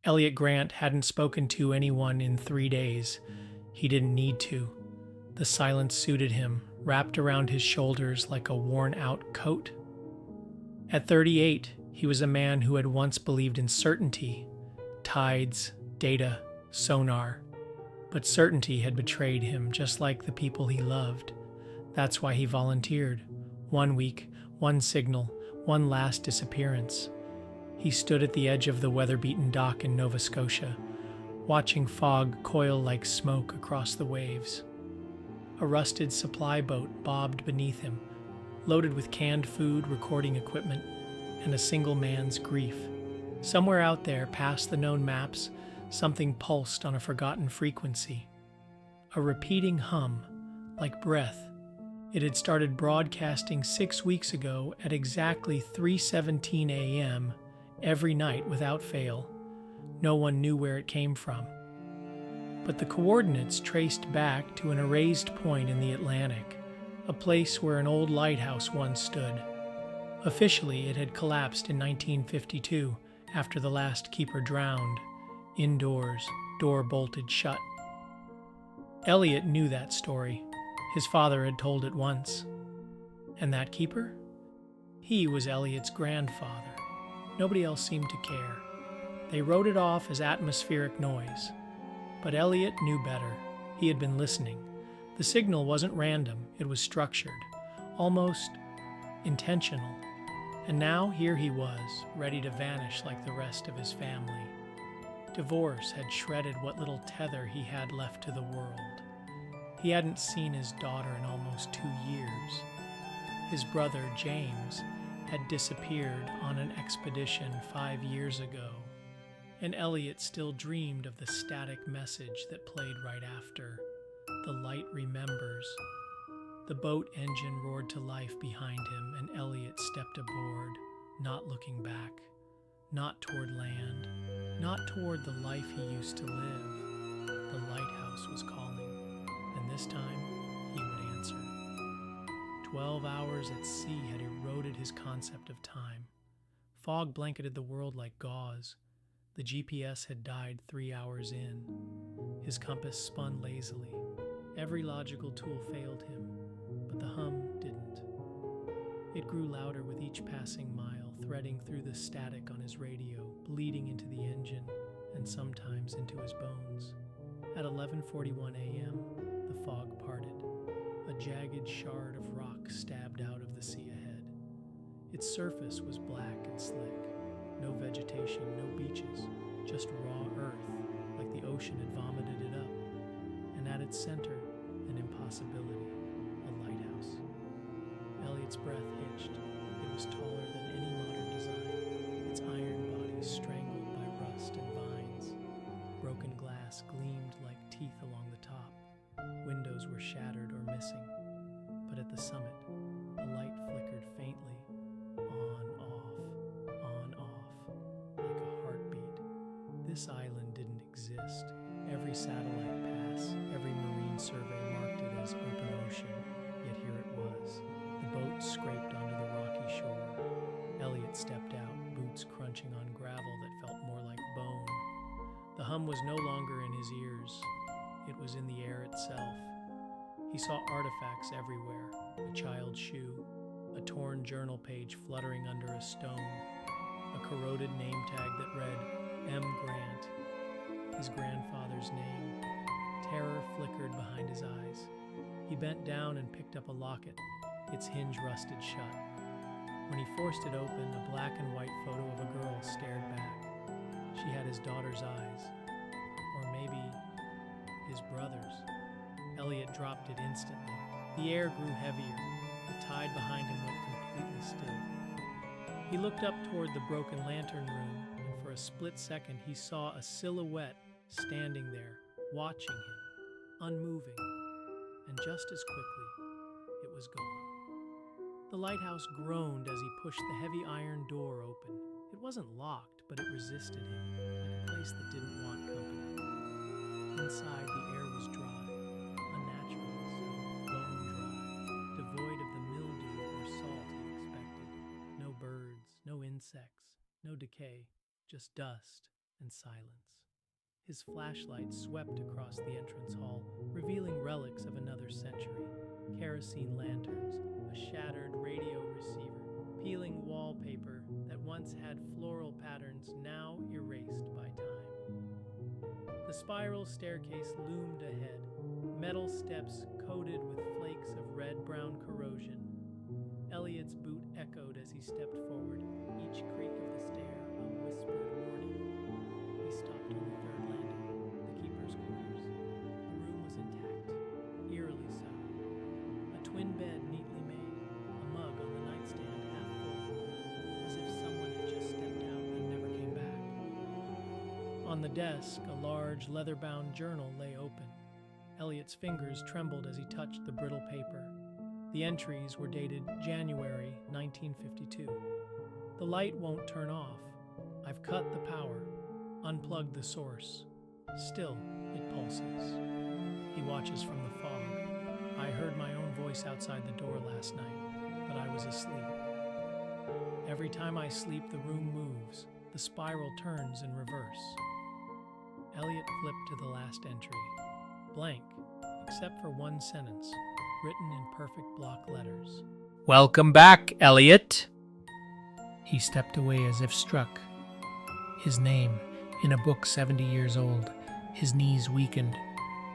Elliot Grant hadn't spoken to anyone in 3 days. He didn't need to. The silence suited him, wrapped around his shoulders like a worn-out coat. At 38, he was a man who had once believed in certainty, tides, data, sonar. But certainty had betrayed him, just like the people he loved. That's why he volunteered. 1 week, one signal, one last disappearance. He stood at the edge of the weather-beaten dock in Nova Scotia, watching fog coil like smoke across the waves. A rusted supply boat bobbed beneath him, loaded with canned food, recording equipment, and a single man's grief. Somewhere out there, past the known maps, something pulsed on a forgotten frequency. A repeating hum, like breath. It had started broadcasting 6 weeks ago at exactly 3:17 a.m. every night without fail. No one knew where it came from. But the coordinates traced back to an erased point in the Atlantic, a place where an old lighthouse once stood. Officially, it had collapsed in 1952 after the last keeper drowned, indoors, door bolted shut. Elliot knew that story. His father had told it once. And that keeper? He was Elliot's grandfather. Nobody else seemed to care. They wrote it off as atmospheric noise. But Elliot knew better. He had been listening. The signal wasn't random, it was structured, almost intentional. And now here he was, ready to vanish like the rest of his family. Divorce had shredded what little tether he had left to the world. He hadn't seen his daughter in almost 2 years. His brother, James, had disappeared on an expedition 5 years ago, and Elliot still dreamed of the static message that played right after. The light remembers. The boat engine roared to life behind him, and Elliot stepped aboard, not looking back, not toward land, not toward the life he used to live. The lighthouse was calling, and this time he would answer. 12 hours at sea had eroded his concept of time. Fog blanketed the world like gauze. The GPS had died 3 hours in. His compass spun lazily. Every logical tool failed him, but the hum didn't. It grew louder with each passing mile, threading through the static on his radio, bleeding into the engine, and sometimes into his bones. At 11:41 a.m., the fog parted. A jagged shard of rock stabbed out of the sea ahead. Its surface was black and slick. No vegetation, no beaches, just raw earth, like the ocean had vomited it up. And at its center, an impossibility, a lighthouse. Elliot's breath hitched. It was taller than any modern design, its iron body strangled by rust and vines. Broken glass gleamed like teeth along the top. Windows were shattered or missing. But at the summit, a light flickered faintly, on, off, like a heartbeat. This island didn't exist. Every satellite pass, every marine survey marked it as open ocean, yet here it was. The boat scraped onto the rocky shore. Elliot stepped out, boots crunching on gravel that felt more like bone. The hum was no longer in his ears. It was in the air itself. He saw artifacts everywhere, a child's shoe, a torn journal page fluttering under a stone, a corroded name tag that read, M. Grant, his grandfather's name. Terror flickered behind his eyes. He bent down and picked up a locket, its hinge rusted shut. When he forced it open, a black and white photo of a girl stared back. She had his daughter's eyes, or maybe his brother's. Elliot dropped it instantly. The air grew heavier. The tide behind him went completely still. He looked up toward the broken lantern room, and for a split second he saw a silhouette standing there, watching him, unmoving. And just as quickly, it was gone. The lighthouse groaned as he pushed the heavy iron door open. It wasn't locked, but it resisted him, like a place that didn't want company. Inside, the air was dry, unnaturally so, bone dry, devoid of the mildew or salt he expected. No birds, no insects, no decay, just dust, and silence. His flashlight swept across the entrance hall, revealing relics of another century. Kerosene lanterns, a shattered radio receiver, peeling wallpaper that once had floral patterns now erased by time. The spiral staircase loomed ahead, metal steps coated with flakes of red-brown corrosion. Elliot's boot echoed as he stepped forward, each creak of the stair a whispered warning. He stopped on the third landing, the keeper's quarters. The room was intact, eerily so. A twin bed neatly made, a mug on the nightstand half full, as if someone had just stepped out and never came back. On the desk, a large leather-bound journal lay open. Elliot's fingers trembled as he touched the brittle paper. The entries were dated January 1952. The light won't turn off. I've cut the power, unplugged the source. Still, it pulses. He watches from the fog. I heard my own voice outside the door last night, but I was asleep. Every time I sleep, the room moves. The spiral turns in reverse. Elliot flipped to the last entry. Blank, except for one sentence, written in perfect block letters. "Welcome back, Elliot." He stepped away as if struck. His name, in a book 70 years old. His knees weakened.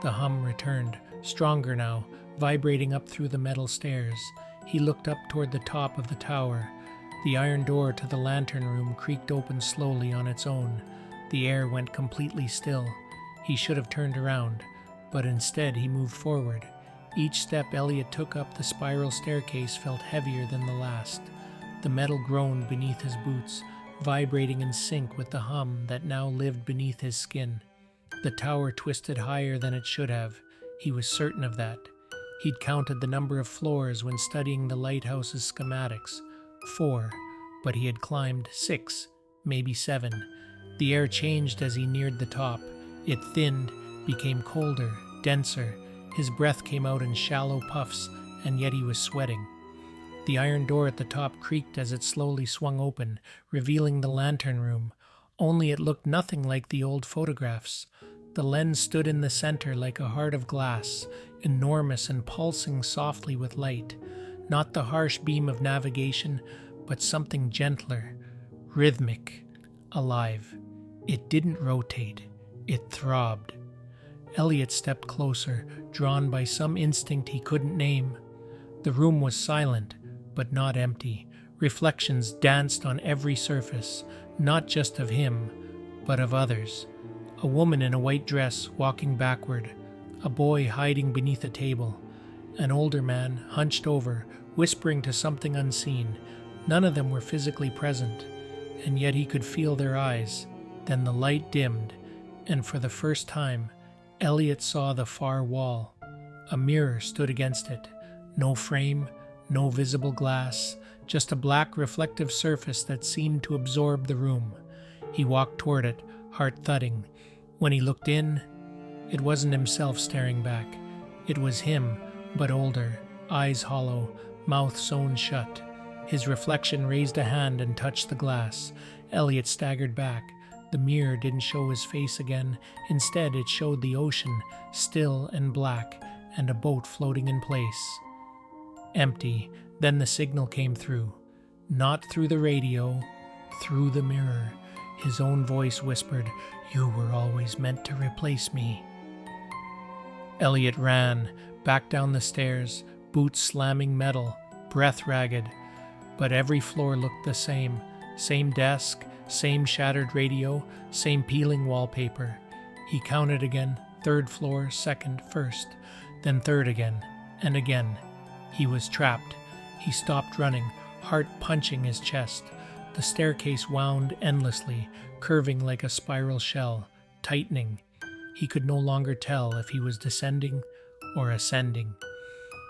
The hum returned, stronger now, vibrating up through the metal stairs. He looked up toward the top of the tower. The iron door to the lantern room creaked open slowly on its own. The air went completely still. He should have turned around, but instead he moved forward. Each step Elliot took up the spiral staircase felt heavier than the last. The metal groaned beneath his boots, vibrating in sync with the hum that now lived beneath his skin. The tower twisted higher than it should have. He was certain of that. He'd counted the number of floors when studying the Lighthouse's schematics. 4, but he had climbed 6, maybe 7. The air changed as he neared the top. It thinned, became colder, denser. His breath came out in shallow puffs, and yet he was sweating. The iron door at the top creaked as it slowly swung open, revealing the lantern room. Only it looked nothing like the old photographs. The lens stood in the center like a heart of glass, enormous and pulsing softly with light. Not the harsh beam of navigation, but something gentler, rhythmic, alive. It didn't rotate. It throbbed. Elliot stepped closer, drawn by some instinct he couldn't name. The room was silent, but not empty. Reflections danced on every surface, not just of him, but of others. A woman in a white dress walking backward, a boy hiding beneath a table, an older man hunched over, whispering to something unseen. None of them were physically present, and yet he could feel their eyes. Then the light dimmed, and for the first time, Elliot saw the far wall. A mirror stood against it. No frame, no visible glass, just a black reflective surface that seemed to absorb the room. He walked toward it, heart thudding. When he looked in, it wasn't himself staring back. It was him, but older, eyes hollow, mouth sewn shut. His reflection raised a hand and touched the glass. Elliot staggered back. The mirror didn't show his face again. Instead, it showed the ocean, still and black, and a boat floating in place. Empty. Then the signal came through. Not through the radio, through the mirror. His own voice whispered, "You were always meant to replace me." Elliot ran, back down the stairs, boots slamming metal, breath ragged. But every floor looked the same. Same desk, same shattered radio, same peeling wallpaper. He counted again, 3rd floor, 2nd, 1st, then 3rd again, and again. He was trapped. He stopped running, heart punching his chest. The staircase wound endlessly, curving like a spiral shell, tightening. He could no longer tell if he was descending or ascending.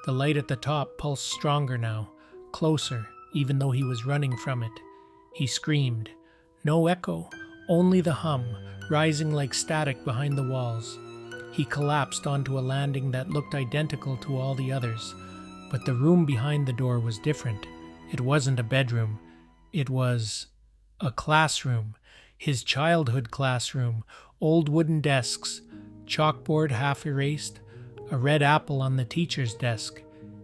The light at the top pulsed stronger now, closer, even though he was running from it. He screamed. No echo, only the hum, rising like static behind the walls. He collapsed onto a landing that looked identical to all the others, but the room behind the door was different. It wasn't a bedroom. It was a classroom. His childhood classroom, old wooden desks, chalkboard half erased, a red apple on the teacher's desk.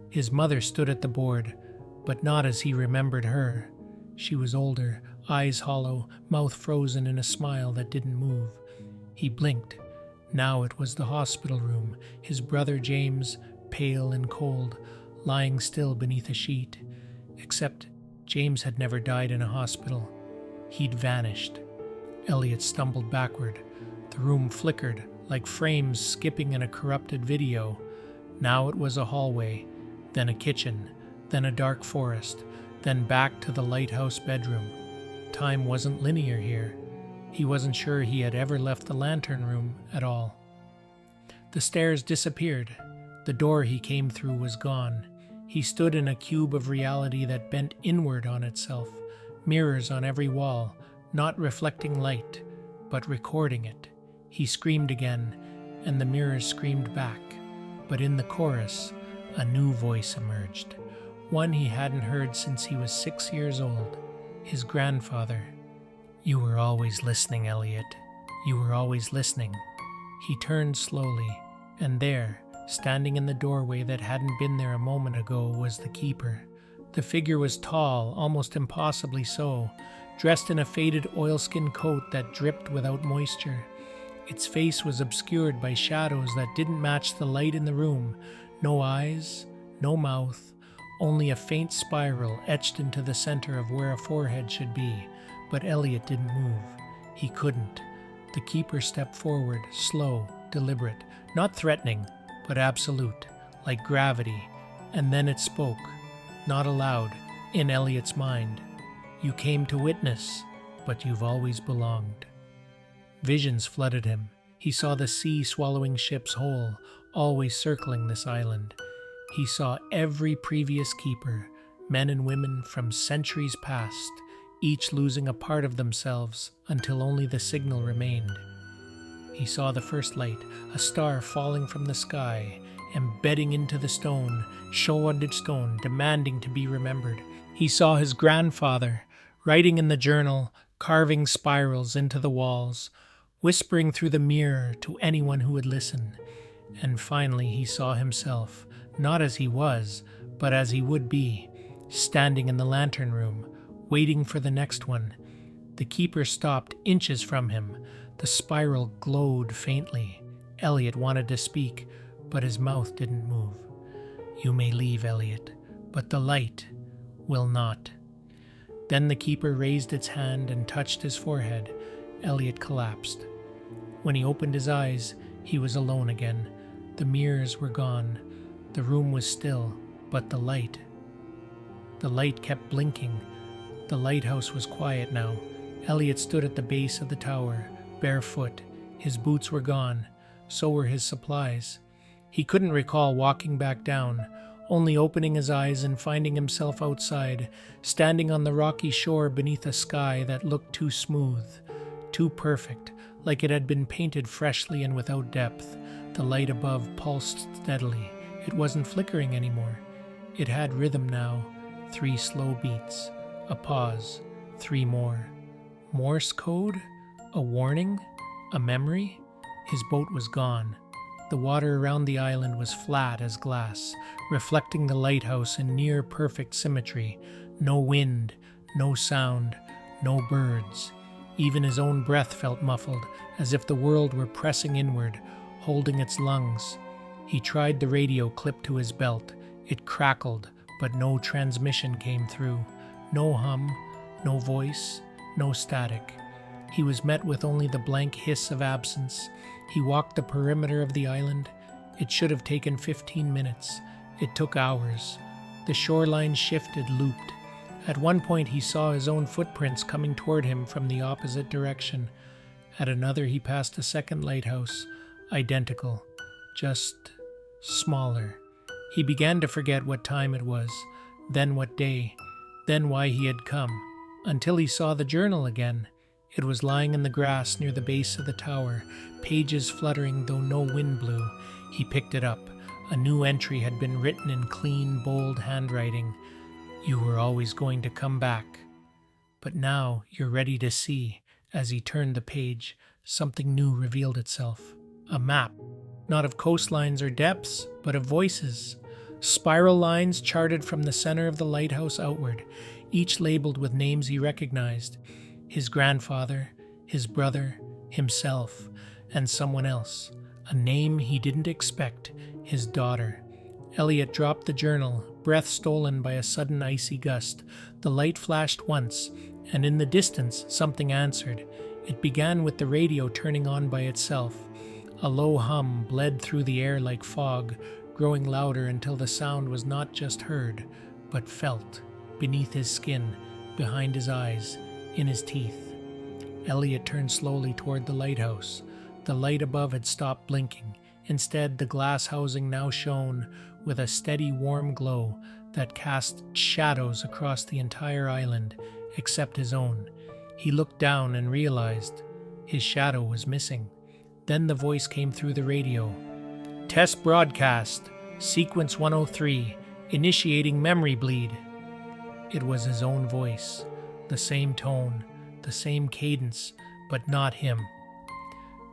His mother stood at the board, but not as he remembered her. She was older, eyes hollow, mouth frozen in a smile that didn't move. He blinked. Now it was the hospital room, his brother James, pale and cold, lying still beneath a sheet. Except James had never died in a hospital. He'd vanished. Elliot stumbled backward. The room flickered, like frames skipping in a corrupted video. Now it was a hallway, then a kitchen, then a dark forest, then back to the Lighthouse bedroom. Time wasn't linear here. He wasn't sure he had ever left the lantern room at all. The stairs disappeared. The door he came through was gone. He stood in a cube of reality that bent inward on itself, mirrors on every wall, not reflecting light, but recording it. He screamed again, and the mirrors screamed back. But in the chorus, a new voice emerged, one he hadn't heard since he was 6 years old, his grandfather. "You were always listening, Elliot. You were always listening." He turned slowly, and there, standing in the doorway that hadn't been there a moment ago, was the keeper. The figure was tall, almost impossibly so, dressed in a faded oilskin coat that dripped without moisture. Its face was obscured by shadows that didn't match the light in the room. No eyes, no mouth, only a faint spiral etched into the center of where a forehead should be. But Elliot didn't move. He couldn't. The keeper stepped forward, slow, deliberate, not threatening, but absolute, like gravity, and then it spoke, not aloud, in Elliot's mind. "You came to witness, but you've always belonged." Visions flooded him. He saw the sea swallowing ships whole, always circling this island. He saw every previous keeper, men and women from centuries past, each losing a part of themselves until only the signal remained. He saw the first light, a star falling from the sky, embedding into the stone, showed stone, demanding to be remembered. He saw his grandfather, writing in the journal, carving spirals into the walls, whispering through the mirror to anyone who would listen. And finally he saw himself, not as he was, but as he would be, standing in the lantern room, waiting for the next one. The keeper stopped inches from him. The spiral glowed faintly. Elliot wanted to speak, but his mouth didn't move. "You may leave, Elliot, but the light will not." Then the keeper raised its hand and touched his forehead. Elliot collapsed. When he opened his eyes, he was alone again. The mirrors were gone. The room was still, but the light kept blinking. The lighthouse was quiet now. Elliot stood at the base of the tower, barefoot. His boots were gone. So were his supplies. He couldn't recall walking back down, only opening his eyes and finding himself outside, standing on the rocky shore beneath a sky that looked too smooth, too perfect, like it had been painted freshly and without depth. The light above pulsed steadily. It wasn't flickering anymore. It had rhythm now. 3 slow beats. A pause. 3 more. Morse code? A warning? A memory? His boat was gone. The water around the island was flat as glass, reflecting the lighthouse in near perfect symmetry. No wind, no sound, no birds. Even his own breath felt muffled, as if the world were pressing inward, holding its lungs. He tried the radio clipped to his belt. It crackled, but no transmission came through. No hum, no voice, no static. He was met with only the blank hiss of absence. He walked the perimeter of the island. It should have taken 15 minutes. It took hours. The shoreline shifted, looped. At one point he saw his own footprints coming toward him from the opposite direction. At another he passed a second lighthouse, identical, just smaller. He began to forget what time it was, then what day, then why he had come, until he saw the journal again. It was lying in the grass near the base of the tower, pages fluttering though no wind blew. He picked it up. A new entry had been written in clean, bold handwriting. "You were always going to come back. But now you're ready to see. As he turned the page, something new revealed itself. A map, not of coastlines or depths, but of voices. Spiral lines charted from the center of the lighthouse outward, each labeled with names he recognized. His grandfather, his brother, himself, and someone else. A name he didn't expect, his daughter. Elliot dropped the journal, breath stolen by a sudden icy gust. The light flashed once, and in the distance something answered. It began with the radio turning on by itself. A low hum bled through the air like fog, growing louder until the sound was not just heard, but felt, beneath his skin, behind his eyes, in his teeth. Elliot turned slowly toward the lighthouse. The light above had stopped blinking. Instead, the glass housing now shone with a steady, warm glow that cast shadows across the entire island, except his own. He looked down and realized his shadow was missing. Then the voice came through the radio. Test broadcast, sequence 103, initiating memory bleed. It was his own voice, the same tone, the same cadence, but not him.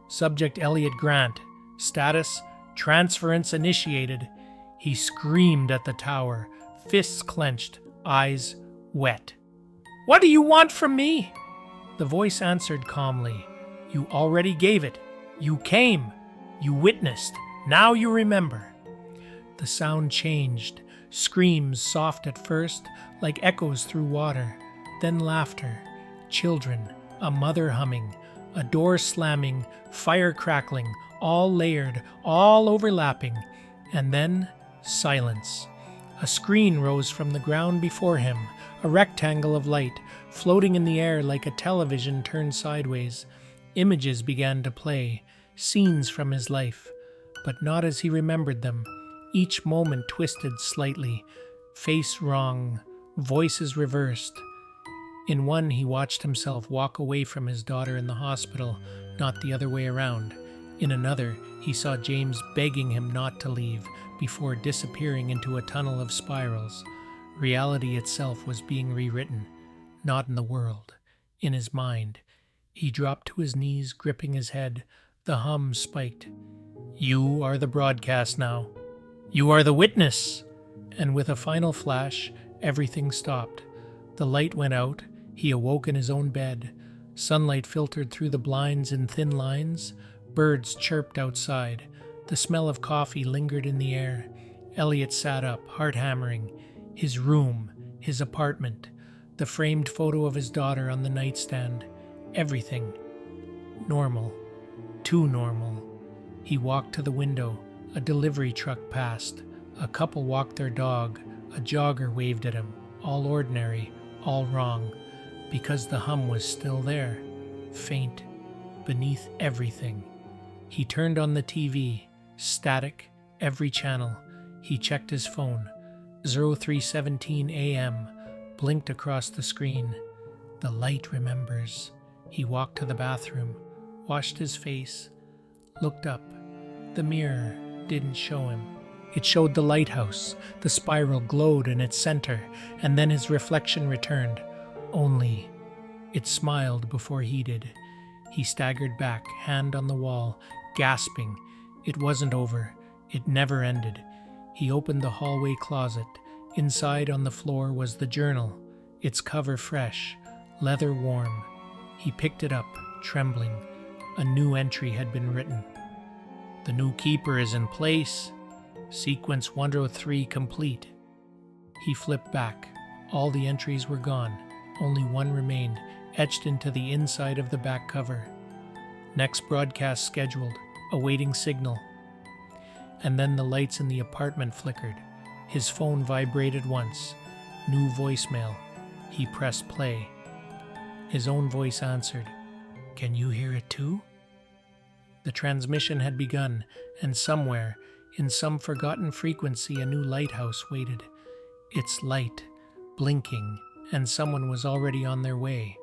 Subject Elliot Grant. Status, transference initiated. He screamed at the tower, fists clenched, eyes wet. What do you want from me? The voice answered calmly. You already gave it. You came. You witnessed. Now you remember. The sound changed. Screams soft at first, like echoes through water. Then laughter. Children. A mother humming. A door slamming. Fire crackling. All layered. All overlapping. And then silence. A screen rose from the ground before him. A rectangle of light, floating in the air like a television turned sideways. Images began to play. Scenes from his life. But not as he remembered them. Each moment twisted slightly. Face wrong. Voices reversed. In one, he watched himself walk away from his daughter in the hospital, not the other way around. In another, he saw James begging him not to leave before disappearing into a tunnel of spirals. Reality itself was being rewritten, not in the world, in his mind. He dropped to his knees, gripping his head. The hum spiked. You are the broadcast now. You are the witness. And with a final flash, everything stopped. The light went out. He awoke in his own bed. Sunlight filtered through the blinds in thin lines. Birds chirped outside. The smell of coffee lingered in the air. Elliot sat up, heart hammering. His room, his apartment, the framed photo of his daughter on the nightstand. Everything. Normal. Too normal. He walked to the window. A delivery truck passed. A couple walked their dog. A jogger waved at him. All ordinary, all wrong. Because the hum was still there. Faint. Beneath everything. He turned on the TV. Static. Every channel. He checked his phone. 03:17 a.m. blinked across the screen. The light remembers. He walked to the bathroom. Washed his face. Looked up. The mirror didn't show him. It showed the lighthouse. The spiral glowed in its center, and then his reflection returned. Only it smiled before he did. He staggered back, hand on the wall, gasping. It wasn't over. It never ended. He opened the hallway closet. Inside on the floor was the journal, its cover fresh, leather warm. He picked it up, trembling. A new entry had been written. The new keeper is in place. Sequence 103 complete. He flipped back. All the entries were gone. Only one remained, etched into the inside of the back cover. Next broadcast scheduled, awaiting signal. And then the lights in the apartment flickered. His phone vibrated once. New voicemail. He pressed play. His own voice answered. Can you hear it too? The transmission had begun, and somewhere, in some forgotten frequency, a new lighthouse waited. Its light, blinking, and someone was already on their way.